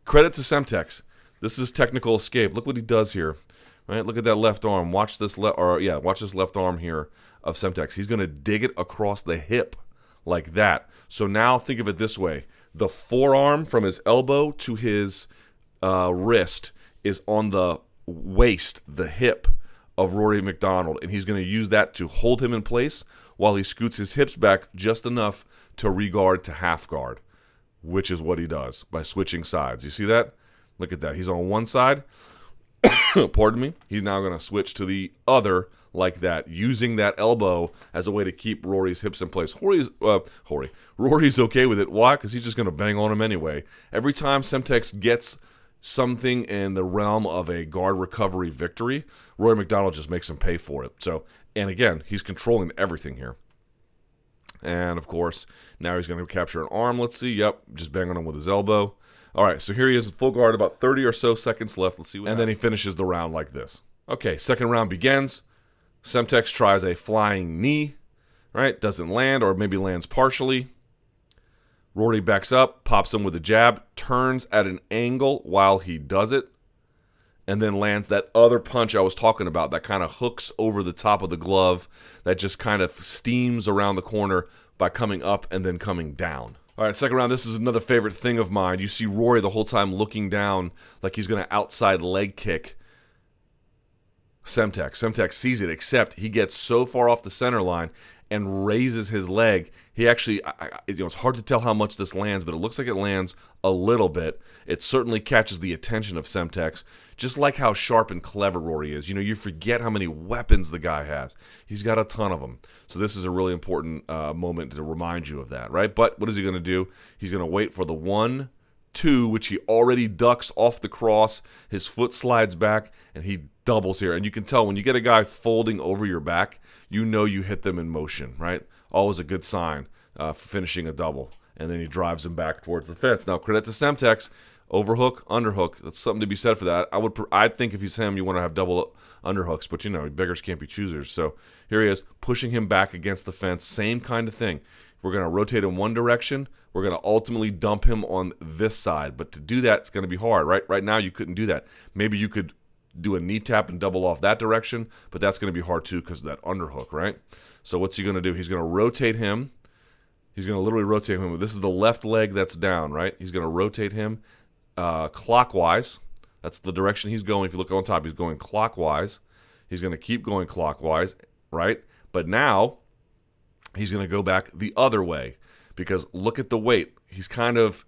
credit to Semtex. This is technical escape. Look what he does here. Right, look at that left arm. Watch this watch this left arm here of Semtex. He's going to dig it across the hip like that. So now think of it this way: the forearm from his elbow to his wrist is on the waist, the hip of Rory MacDonald, and he's going to use that to hold him in place while he scoots his hips back just enough to re-guard to half guard, which is what he does by switching sides. You see that? Look at that. He's on one side. Pardon me. He's now going to switch to the other like that, using that elbow as a way to keep Rory's hips in place. Rory's okay with it. Why? Because he's just going to bang on him anyway. Every time Semtex gets something in the realm of a guard recovery victory, Rory MacDonald just makes him pay for it. So, and again, he's controlling everything here. And of course, now he's going to capture an arm. Let's see. Yep, just bang on him with his elbow. All right, so here he is in full guard, about 30 or so seconds left. Let's see what happens. Then he finishes the round like this. Okay, second round begins. Semtex tries a flying knee, right? Doesn't land, or maybe lands partially. Rory backs up, pops him with a jab, turns at an angle while he does it, and then lands that other punch I was talking about that kind of hooks over the top of the glove, that just kind of steams around the corner by coming up and then coming down. All right, second round, this is another favorite thing of mine. You see Rory the whole time looking down like he's going to outside leg kick Semtex. Semtex sees it, except he gets so far off the center line and raises his leg. He actually, it's hard to tell how much this lands, but it looks like it lands a little bit. It certainly catches the attention of Semtex, just like how sharp and clever Rory is. You forget how many weapons the guy has. He's got a ton of them. So this is a really important moment to remind you of that, right? But what is he going to do? He's going to wait for the 1-2, which he already ducks off the cross. His foot slides back, and he doubles here. And you can tell when you get a guy folding over your back, you know you hit them in motion, right? Always a good sign for finishing a double. And then he drives him back towards the fence. Now, credit to Semtex. Overhook, underhook. That's something to be said for that. I'd think if he's him, you want to have double underhooks, but beggars can't be choosers. So here he is, pushing him back against the fence. Same kind of thing. We're going to rotate in one direction. We're going to ultimately dump him on this side. But to do that, it's going to be hard, right? Right now, you couldn't do that. Maybe you could do a knee tap and double off that direction, but that's going to be hard too because of that underhook, right? So what's he going to do? He's going to rotate him. He's going to literally rotate him. This is the left leg that's down, right? He's going to rotate him clockwise. That's the direction he's going. If you look on top, he's going clockwise. He's going to keep going clockwise, right? But now he's going to go back the other way because look at the weight. He's kind of,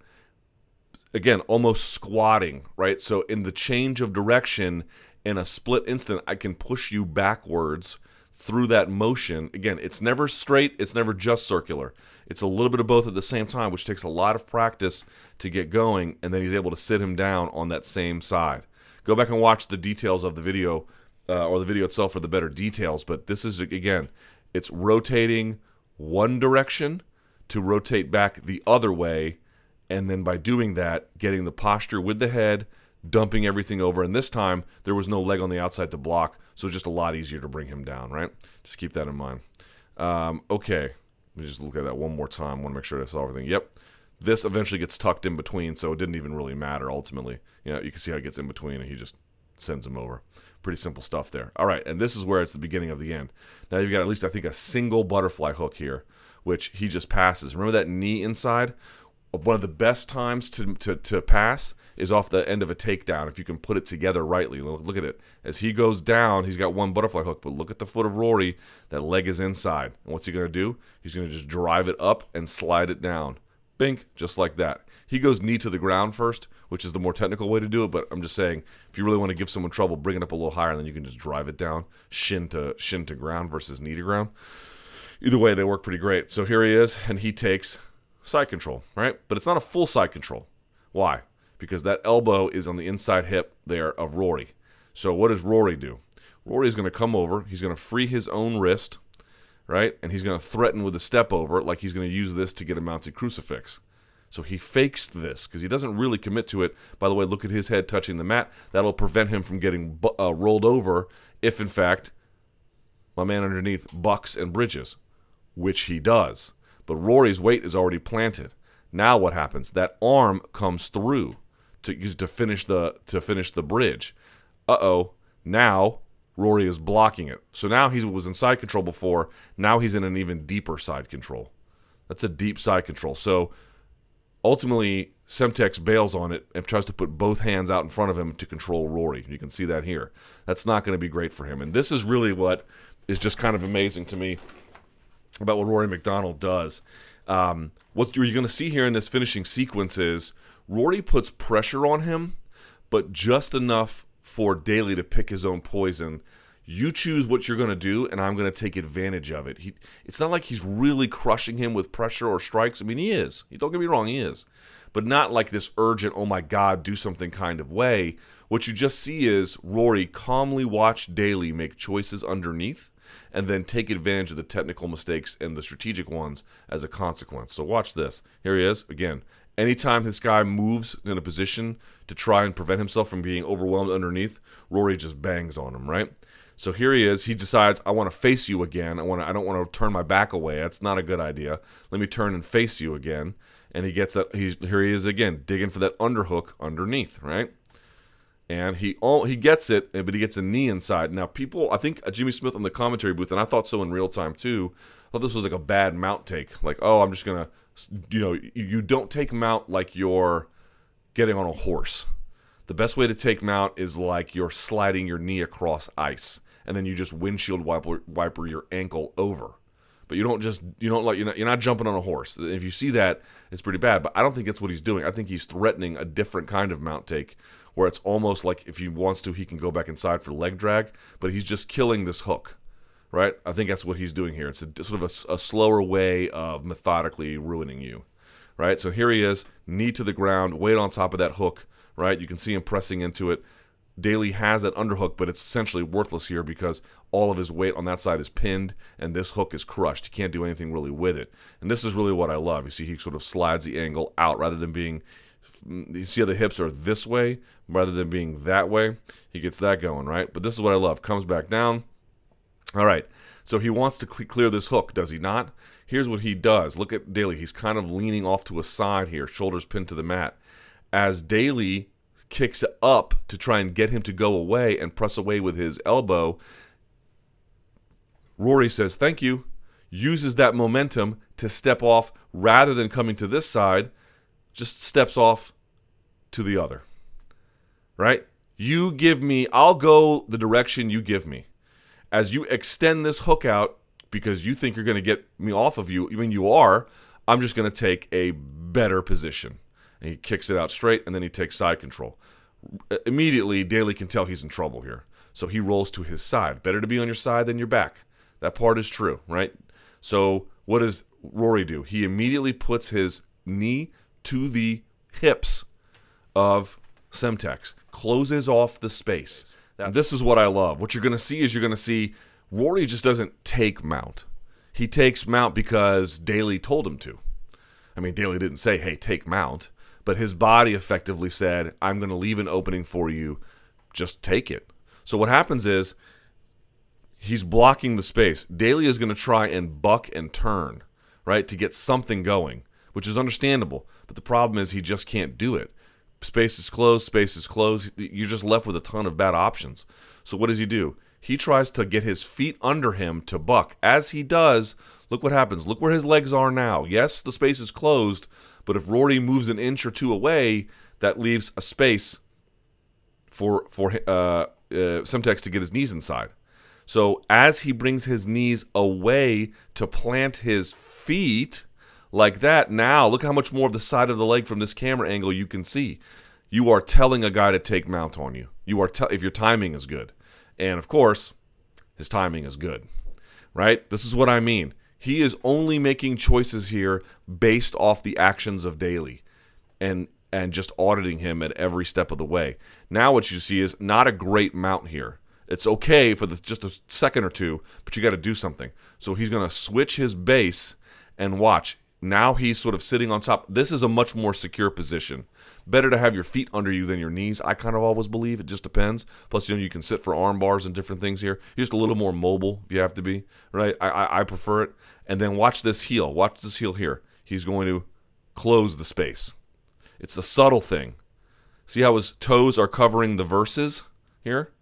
again, almost squatting, right? So in the change of direction, in a split instant, I can push you backwards through that motion. Again, it's never straight. It's never just circular. It's a little bit of both at the same time, which takes a lot of practice to get going, and then he's able to sit him down on that same side. Go back and watch the details of the video or the video itself for the better details, but this is, again, it's rotating one direction to rotate back the other way, and then by doing that, getting the posture with the head, dumping everything over, and this time there was no leg on the outside to block, so it's just a lot easier to bring him down, right? Just keep that in mind. Okay, let me just look at that one more time. I want to make sure I saw everything. Yep, this eventually gets tucked in between, so it didn't even really matter ultimately. You know, you can see how it gets in between, and he just sends him over. Pretty simple stuff there. All right, and this is where it's the beginning of the end. Now you've got at least, I think, a single butterfly hook here, which he just passes. Remember that knee inside? One of the best times to pass is off the end of a takedown if you can put it together rightly. Look at it. As he goes down, he's got one butterfly hook, but look at the foot of Rory. That leg is inside. And what's he going to do? He's going to just drive it up and slide it down. Bink, just like that. He goes knee to the ground first, which is the more technical way to do it, but I'm just saying, if you really want to give someone trouble, bring it up a little higher, and then you can just drive it down, shin to ground versus knee to ground. Either way, they work pretty great. So here he is, and he takes side control, right? But it's not a full side control. Why? Because that elbow is on the inside hip there of Rory. So what does Rory do? Rory is going to come over. He's going to free his own wrist, right? And he's going to threaten with a step over, like he's going to use this to get a mounted crucifix. So he fakes this because he doesn't really commit to it. By the way, look at his head touching the mat. That'll prevent him from getting rolled over if, in fact, my man underneath bucks and bridges, which he does. But Rory's weight is already planted. Now what happens? That arm comes through to finish the bridge. Now Rory is blocking it. So now he was in side control before. Now he's in an even deeper side control. That's a deep side control. So ultimately, Semtex bails on it and tries to put both hands out in front of him to control Rory. You can see that here. That's not going to be great for him. And this is really what is just kind of amazing to me about what Rory MacDonald does. What you're going to see here in this finishing sequence is Rory puts pressure on him, but just enough for Daley to pick his own poison. You choose what you're going to do, and I'm going to take advantage of it. It's not like he's really crushing him with pressure or strikes. I mean, he is. Don't get me wrong, he is. But not like this urgent, oh my God, do something kind of way. What you just see is Rory calmly watch Daley make choices underneath and then take advantage of the technical mistakes and the strategic ones as a consequence. So watch this. Here he is. Again, anytime this guy moves in a position to try and prevent himself from being overwhelmed underneath, Rory just bangs on him, right? So here he is. He decides, I want to face you again. I don't want to turn my back away. That's not a good idea. Let me turn and face you again. And he gets that. Here he is again, digging for that underhook underneath, right? And he gets it, but he gets a knee inside. Now, people, I think Jimmy Smith on the commentary booth, and I thought so in real time too, thought this was like a bad mount take. Like, oh, I'm just going to, you don't take mount like you're getting on a horse. The best way to take mount is like you're sliding your knee across ice, and then you just windshield wiper your ankle over. But you're not jumping on a horse. If you see that, it's pretty bad. But I don't think that's what he's doing. I think he's threatening a different kind of mount take, where it's almost like if he wants to, he can go back inside for leg drag. But he's just killing this hook, right? I think that's what he's doing here. It's sort of a slower way of methodically ruining you, right? So here he is, knee to the ground, weight on top of that hook, right? You can see him pressing into it. Daley has that underhook, but it's essentially worthless here because all of his weight on that side is pinned, and this hook is crushed. He can't do anything really with it. And this is really what I love. You see he sort of slides the angle out rather than being, you see how the hips are this way rather than being that way? He gets that going, right? But this is what I love. Comes back down. All right, so he wants to clear this hook, does he not? Here's what he does. Look at Daley. He's kind of leaning off to a side here, shoulders pinned to the mat. As Daley kicks up to try and get him to go away and press away with his elbow. Rory says, thank you, uses that momentum to step off rather than coming to this side, just steps off to the other. Right? You give me, I'll go the direction you give me. As you extend this hook out because you think you're going to get me off of you, I mean, you are, I'm just going to take a better position. And he kicks it out straight, and then he takes side control. Immediately, Daley can tell he's in trouble here. So he rolls to his side. Better to be on your side than your back. That part is true, right? So what does Rory do? He immediately puts his knee to the hips of Semtex, closes off the space. Now, this is what I love. What you're going to see is Rory just doesn't take mount. He takes mount because Daley told him to. I mean, Daley didn't say, hey, take mount. But his body effectively said, I'm going to leave an opening for you. Just take it. So what happens is he's blocking the space. Daley is going to try and buck and turn, right, to get something going, which is understandable. But the problem is he just can't do it. Space is closed, space is closed. You're just left with a ton of bad options. So what does he do? He tries to get his feet under him to buck. As he does, look what happens. Look where his legs are now. Yes, the space is closed, but if Rory moves an inch or two away, that leaves a space for Semtex to get his knees inside. So as he brings his knees away to plant his feet like that, now look how much more of the side of the leg from this camera angle you can see. You are telling a guy to take mount on you. You are if your timing is good. And of course, his timing is good, right? This is what I mean. He is only making choices here based off the actions of Daley and just auditing him at every step of the way. Now what you see is not a great mount here. It's okay for just a second or two, but you got to do something. So he's going to switch his base and watch. Now he's sort of sitting on top. This is a much more secure position. Better to have your feet under you than your knees. I kind of always believe it just depends. Plus, you can sit for arm bars and different things here. You're just a little more mobile if you have to be, right? I prefer it. And then watch this heel. Watch this heel here. He's going to close the space. It's a subtle thing. See how his toes are covering the verses here?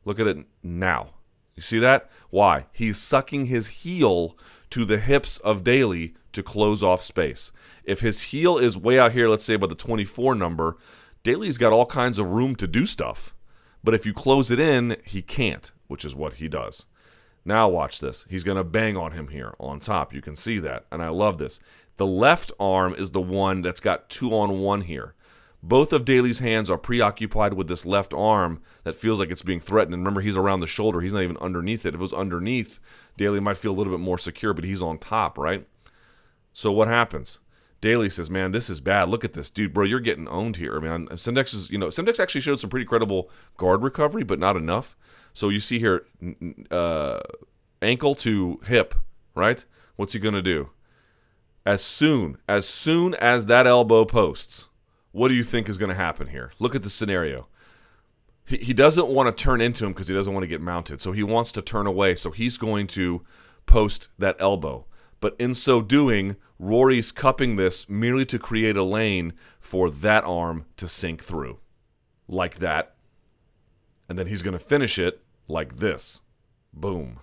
Look at it now. You see that? Why? He's sucking his heel to the hips of Daley to close off space. If his heel is way out here, let's say about the 24 number, Daley's got all kinds of room to do stuff. But if you close it in, he can't, which is what he does. Now watch this. He's going to bang on him here on top. You can see that, and I love this. The left arm is the one that's got 2-on-1 here. Both of Daley's hands are preoccupied with this left arm that feels like it's being threatened. And remember, he's around the shoulder. He's not even underneath it. If it was underneath, Daley might feel a little bit more secure, but he's on top, right? So what happens? Daley says, man, this is bad. Look at this. Dude, bro, you're getting owned here. I mean, Semtex actually showed some pretty credible guard recovery, but not enough. So you see here, ankle to hip, right? What's he going to do? As soon as that elbow posts, what do you think is going to happen here? Look at the scenario. He doesn't want to turn into him because he doesn't want to get mounted. So he wants to turn away. So he's going to post that elbow. But in so doing, Rory's cupping this merely to create a lane for that arm to sink through. Like that. And then he's going to finish it like this. Boom.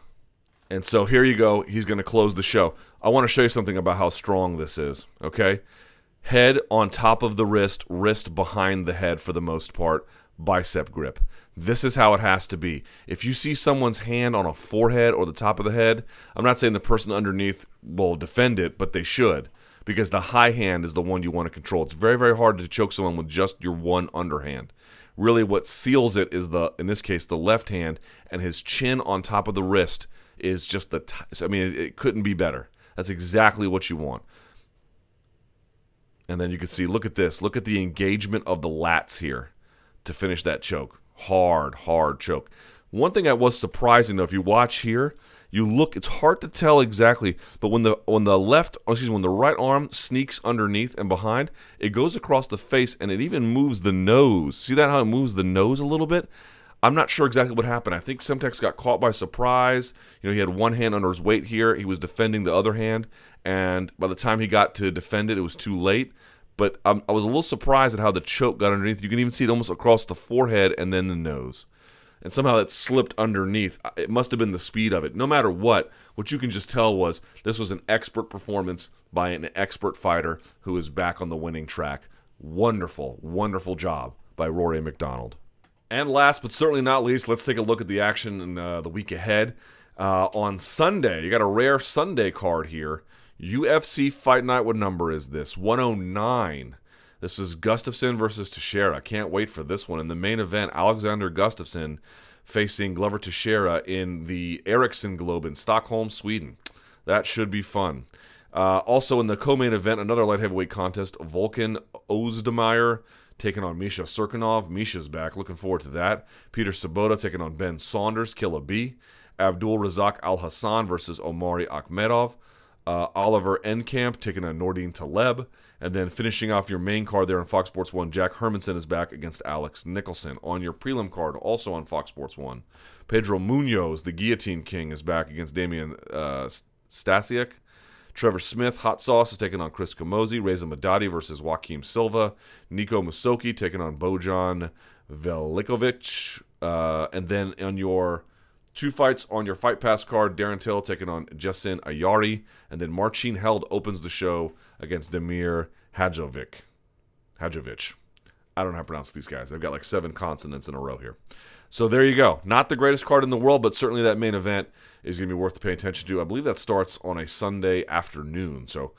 And so here you go. He's going to close the show. I want to show you something about how strong this is. Okay? Head on top of the wrist, wrist behind the head for the most part, bicep grip. This is how it has to be. If you see someone's hand on a forehead or the top of the head, I'm not saying the person underneath will defend it, but they should, because the high hand is the one you want to control. It's very, very hard to choke someone with just your one underhand. Really what seals it is, in this case, the left hand, and his chin on top of the wrist is just it couldn't be better. That's exactly what you want. And then you can see, look at this. Look at the engagement of the lats here to finish that choke. Hard, hard choke. One thing that was surprising, though, if you watch here, you look, it's hard to tell exactly, but when the right arm sneaks underneath and behind, it goes across the face and it even moves the nose. See that, how it moves the nose a little bit? I'm not sure exactly what happened. I think Semtex got caught by surprise. He had one hand under his weight here. He was defending the other hand, and by the time he got to defend it, it was too late. but I was a little surprised at how the choke got underneath. You can even see it almost across the forehead and then the nose. And somehow it slipped underneath. It must have been the speed of it. No matter what you can just tell was this was an expert performance by an expert fighter who is back on the winning track. Wonderful, wonderful job by Rory MacDonald. And last but certainly not least, let's take a look at the action in the week ahead. On Sunday, you got a rare Sunday card here. UFC Fight Night, what number is this? 109. This is Gustafsson versus Teixeira. Can't wait for this one. In the main event, Alexander Gustafsson facing Glover Teixeira in the Ericsson Globe in Stockholm, Sweden. That should be fun. Also in the co-main event, another light heavyweight contest, Volkan Ozdemir taking on Misha Serkinov. Misha's back. Looking forward to that. Peter Sabota taking on Ben Saunders, Killa B. Abdul Razak Al-Hassan versus Omari Akhmedov. Oliver Enkamp taking on Nordine Taleb. And then finishing off your main card there on Fox Sports 1, Jack Hermanson is back against Alex Nicholson. On your prelim card, also on Fox Sports 1, Pedro Munoz, the Guillotine King, is back against Damian Stasiak. Trevor Smith, Hot Sauce, is taking on Chris Camozzi. Reza Madadi versus Joaquim Silva. Nico Musoki taking on Bojan Velikovic. And then on your 2 fights on your Fight Pass card, Darren Till taking on Jasin Ayari. And then Marcin Held opens the show against Damir Hadjovic. I don't know how to pronounce these guys. They've got like 7 consonants in a row here. So there you go. Not the greatest card in the world, but certainly that main event is going to be worth paying attention to. I believe that starts on a Sunday afternoon, so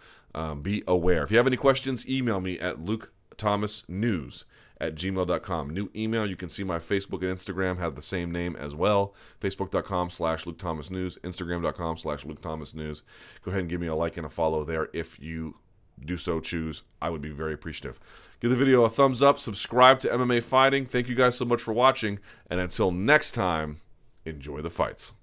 be aware. If you have any questions, email me at lukethomasnews@gmail.com. New email, you can see my Facebook and Instagram have the same name as well. Facebook.com/LukeThomasNews, Instagram.com/LukeThomasNews. Go ahead and give me a like and a follow there if you do so choose. I would be very appreciative. Give the video a thumbs up, subscribe to MMA Fighting. Thank you guys so much for watching, and until next time, enjoy the fights.